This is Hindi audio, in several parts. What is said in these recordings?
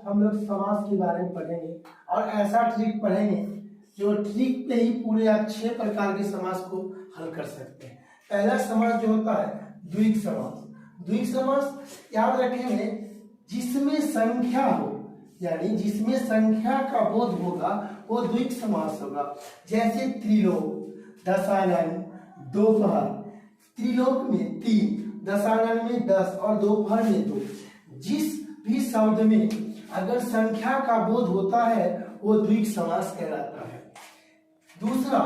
हम लोग समास के बारे में पढ़ेंगे और ऐसा ट्रिक पढ़ेंगे जो ट्रिक पे ही पूरे आप 6 प्रकार के समास को हल कर सकते हैं। पहला समास जो होता है द्विग समास। द्विग समास याद रखेंगे जिसमें संख्या हो, यानी जिसमें संख्या का बोध होगा वो द्विग समास होगा। जैसे त्रिलोक, दशानन, दोपहर। त्रिलोक में 3, दशानन में 10 और दोपहर में 2। जिस भी शब्द में अगर संख्या का बोध होता है वो द्विग समास कहलाता है। दूसरा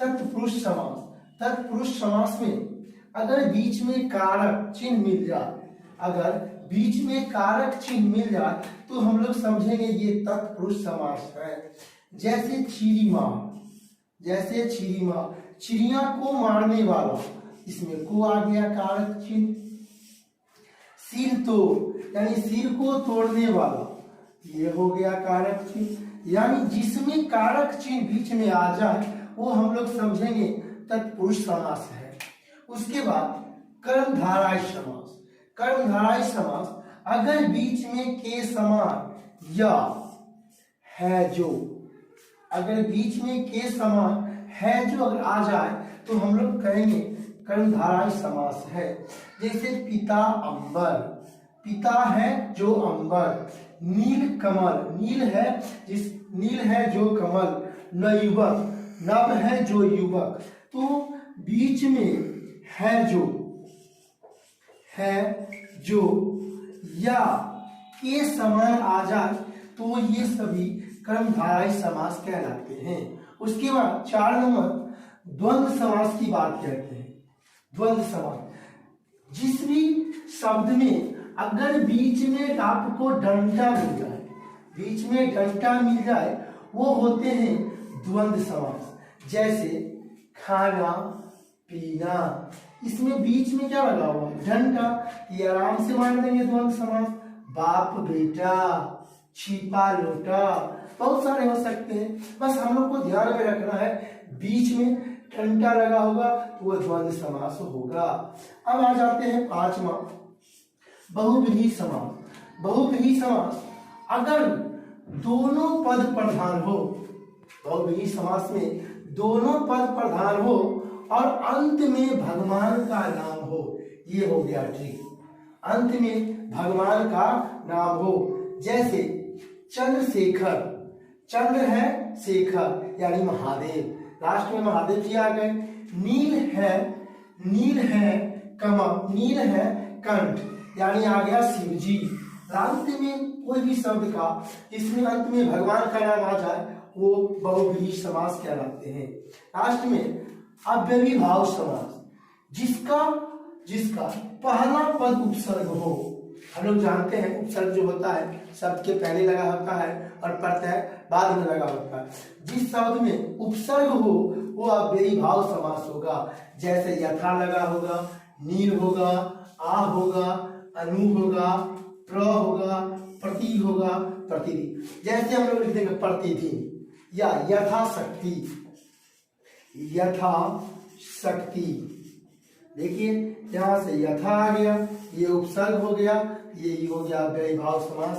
तत्पुरुष समास। तत्पुरुष समास में अगर बीच में कारक चिन्ह मिल जाए, अगर बीच में कारक चिन्ह मिल जाए तो हम लोग समझेंगे ये तत्पुरुष समास है। जैसे छिरिमा, जैसे छिरिमा, चिड़िया को मारने वाला, इसमें को आ गया कारक चिन्ह। सिर तोड़, यानी सिर को तोड़ने वाला, ये हो गया कारक चिन्ह। यानी जिसमें कारक चिन्ह बीच में आ जाए वो हम लोग समझेंगे तत्पुरुष समास है। उसके बाद कर्मधारय समास। कर्मधारय समास अगर बीच में के समान या है जो, अगर बीच में के समान है जो अगर आ जाए तो हम लोग कहेंगे कर्मधारय समास है। जैसे पिता अंबर, पिता है जो अंबर। नील कमल, नील है जो कमल। नवयुवक, नव है जो युवक। तो बीच में है जो या के समान आ जाए तो ये सभी कर्मधारय समास कहलाते हैं। उसके बाद 4 नंबर द्वंद्व समास की बात करते हैं। द्वंद्व समास जिस भी शब्द में अगर बीच में आपको डंडा मिल जाए, बीच में डंडा मिल जाए वो होते हैं द्वंद्व समास। जैसे खाना पीना, इसमें बीच में क्या लगा हुआ है डंडा, ये आराम से मान देंगे द्वंद्व समास। बाप बेटा, छिपा लोटा, बहुत सारे हो सकते हैं। बस हम लोग को ध्यान में रखना है बीच में डंडा लगा होगा तो वह द्वंद्व समास होगा। अब आ जाते हैं 5वां बहुव्रीहि समास। बहुव्रीहि समास अगर दोनों पद प्रधान हो, बहुव्रीहि समास में दोनों पद प्रधान हो और अंत में भगवान का नाम हो, ये हो गया ट्रिक। अंत में भगवान का नाम हो। जैसे चंद्रशेखर, चंद्र है शेखर यानी महादेव, लास्ट में महादेव जी आ गए। नील है कमल, नील है कंठ यानी आ गया शिव जी। अंत में कोई भी शब्द का इसमें अंत में भगवान का नाम आ जाए वो बहुव्रीहि समास कहलाते हैं। लास्ट में अव्ययीभाव समास, जिसका पहला पद उपसर्ग हो। हम लोग जानते हैं उपसर्ग जो होता है शब्द के पहले लगा होता है और प्रत्यय बाद में लगा होता है। जिस शब्द में उपसर्ग हो वो अव्ययीभाव समास होगा। जैसे यथा लगा होगा, नील होगा, आ होगा, अनु होगा, प्र होगा, प्रति होगा, प्रतिदिन। जैसे हम लोग लिख देंगे प्रतिदिन या यथाशक्ति, यथाशक्ति। देखिए यहां से यथा आ गया, ये उपसर्ग हो गया, ये हो गया अव्ययीभाव समास।